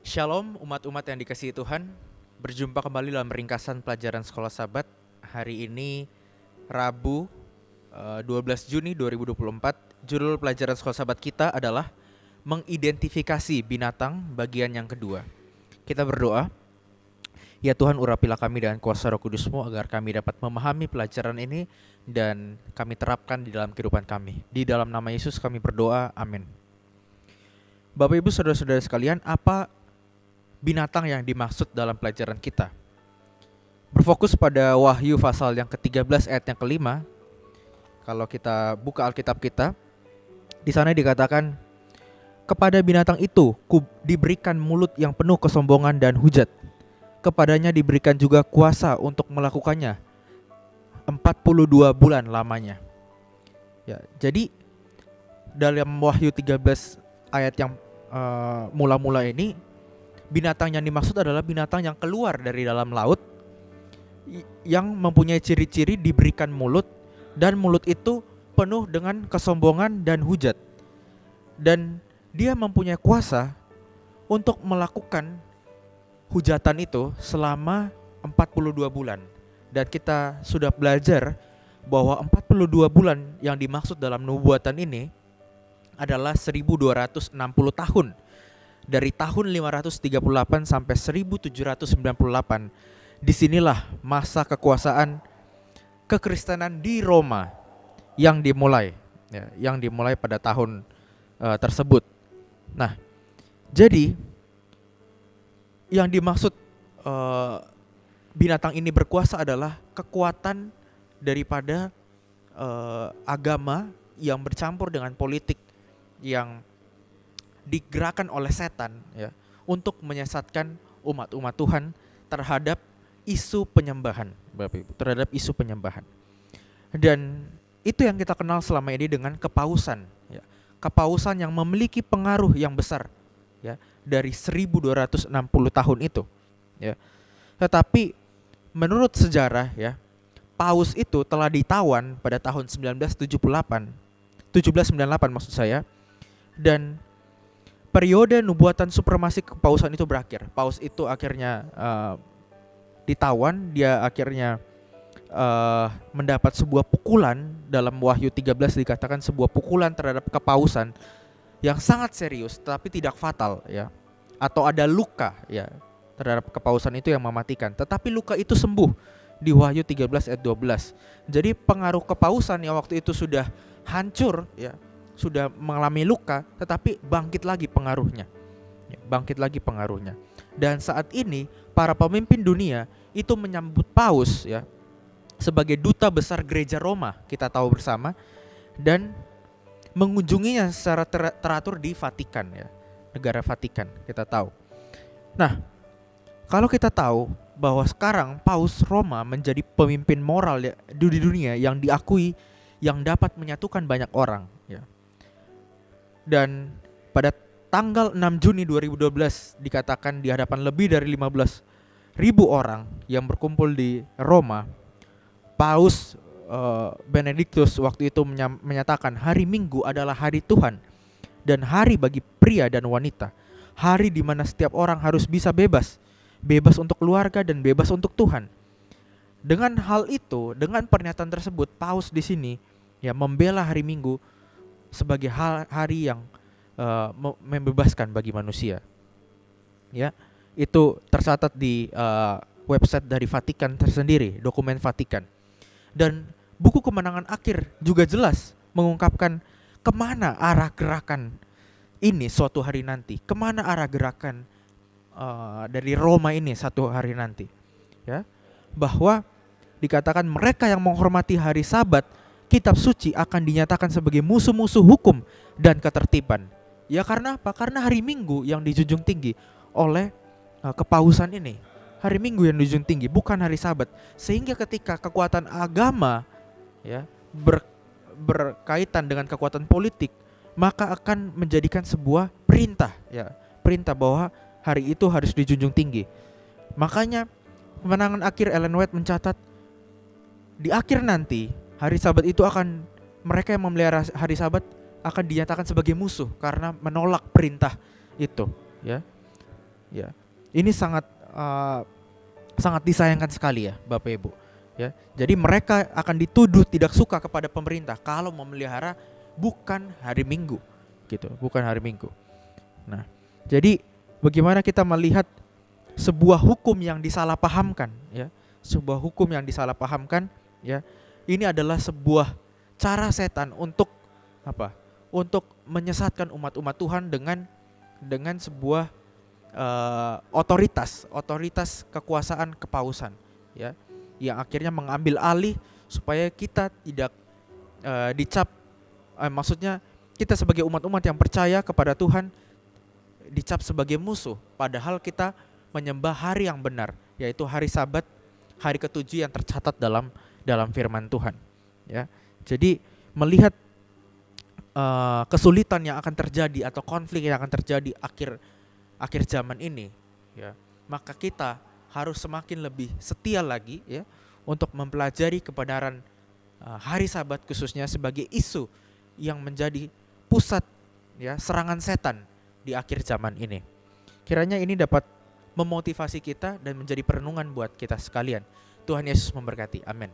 Shalom umat-umat yang dikasihi Tuhan. Berjumpa kembali dalam ringkasan pelajaran Sekolah Sabat. Hari ini Rabu 12 Juni 2024. Judul pelajaran Sekolah Sabat kita adalah Mengidentifikasi binatang bagian yang kedua. Kita berdoa. Ya Tuhan, urapilah kami dengan kuasa Roh Kudus-Mu agar kami dapat memahami pelajaran ini dan kami terapkan di dalam kehidupan kami. Di dalam nama Yesus kami berdoa, amin. Bapak Ibu Saudara-saudara sekalian, apa binatang yang dimaksud dalam pelajaran kita? Berfokus pada Wahyu pasal yang ke-13 ayat yang ke-5. Kalau kita buka Alkitab kita, di sana dikatakan, kepada binatang itu diberikan mulut yang penuh kesombongan dan hujat. Kepadanya diberikan juga kuasa untuk melakukannya 42 bulan lamanya. Ya, jadi dalam Wahyu 13 ayat yang mula-mula ini, binatang yang dimaksud adalah binatang yang keluar dari dalam laut, yang mempunyai ciri-ciri diberikan mulut, dan mulut itu penuh dengan kesombongan dan hujat. Dan dia mempunyai kuasa untuk melakukan hujatan itu selama 42 bulan. Dan kita sudah belajar bahwa 42 bulan yang dimaksud dalam nubuatan ini adalah 1260 tahun. Dari tahun 538 sampai 1798. Disinilah masa kekuasaan kekristenan di Roma yang dimulai, ya, yang dimulai pada tahun tersebut. Nah, jadi yang dimaksud binatang ini berkuasa adalah kekuatan daripada agama yang bercampur dengan politik yang digerakkan oleh setan, ya, untuk menyesatkan umat-umat Tuhan terhadap isu penyembahan, Bapak Ibu, terhadap isu penyembahan. Dan itu yang kita kenal selama ini dengan kepausan, ya. Kepausan yang memiliki pengaruh yang besar, ya, dari 1260 tahun itu, ya. Tetapi menurut sejarah, ya, paus itu telah ditawan pada tahun 1798 maksud saya, dan periode nubuatan supremasi kepausan itu berakhir. Paus itu akhirnya ditawan, dia akhirnya mendapat sebuah pukulan. Dalam Wahyu 13 dikatakan sebuah pukulan terhadap kepausan yang sangat serius tapi tidak fatal, ya. Atau ada luka, ya, terhadap kepausan itu yang mematikan. Tetapi luka itu sembuh di Wahyu 13 ayat 12. Jadi pengaruh kepausan yang waktu itu sudah hancur, ya, sudah mengalami luka, tetapi bangkit lagi pengaruhnya, ya, bangkit lagi pengaruhnya. Dan saat ini para pemimpin dunia itu menyambut paus, ya, sebagai duta besar gereja Roma, kita tahu bersama, dan mengunjunginya secara teratur di Vatikan, ya, negara Vatikan, kita tahu. Nah, kalau kita tahu bahwa sekarang Paus Roma menjadi pemimpin moral, ya, di dunia yang diakui, yang dapat menyatukan banyak orang, ya. Dan pada tanggal 6 Juni 2012 dikatakan di hadapan lebih dari 15.000 orang yang berkumpul di Roma, Paus Benediktus waktu itu menyatakan hari Minggu adalah hari Tuhan dan hari bagi pria dan wanita, hari di mana setiap orang harus bisa bebas untuk keluarga dan bebas untuk Tuhan. Dengan hal itu, dengan pernyataan tersebut, Paus di sini, ya, membela hari Minggu sebagai hari yang membebaskan bagi manusia. Ya, itu tercatat di website dari Vatikan tersendiri, dokumen Vatikan. Dan buku Kemenangan Akhir juga jelas mengungkapkan kemana arah gerakan ini suatu hari nanti, kemana arah gerakan dari Roma ini satu hari nanti, ya, bahwa dikatakan mereka yang menghormati hari Sabat, kitab suci akan dinyatakan sebagai musuh-musuh hukum dan ketertiban. Ya, karena apa? Karena hari Minggu yang dijunjung tinggi oleh kepausan ini. Hari Minggu yang dijunjung tinggi, bukan hari Sabat. Sehingga ketika kekuatan agama, ya, berkaitan dengan kekuatan politik, maka akan menjadikan sebuah perintah, ya, perintah bahwa hari itu harus dijunjung tinggi. Makanya Kemenangan Akhir Ellen White mencatat di akhir nanti hari Sabat itu akan, mereka yang memelihara hari Sabat akan dinyatakan sebagai musuh karena menolak perintah itu, ya. ya. Ini sangat sangat disayangkan sekali ya Bapak Ibu, ya. Jadi mereka akan dituduh tidak suka kepada pemerintah kalau memelihara bukan hari Minggu gitu, bukan hari Minggu. Nah, jadi bagaimana kita melihat sebuah hukum yang disalahpahamkan, ya. Sebuah hukum yang disalahpahamkan, ya. Ini adalah sebuah cara setan untuk apa? Untuk menyesatkan umat-umat Tuhan dengan sebuah otoritas kekuasaan kepausan, ya, yang akhirnya mengambil alih supaya kita tidak dicap, maksudnya kita sebagai umat-umat yang percaya kepada Tuhan dicap sebagai musuh, padahal kita menyembah hari yang benar, yaitu hari Sabat, hari ketujuh yang tercatat dalam firman Tuhan, ya. Jadi melihat kesulitan yang akan terjadi atau konflik yang akan terjadi akhir zaman ini, ya, maka kita harus semakin lebih setia lagi, ya, untuk mempelajari kebenaran hari Sabat khususnya sebagai isu yang menjadi pusat, ya, serangan setan di akhir zaman ini. Kiranya ini dapat memotivasi kita dan menjadi perenungan buat kita sekalian. Tuhan Yesus memberkati. Amin.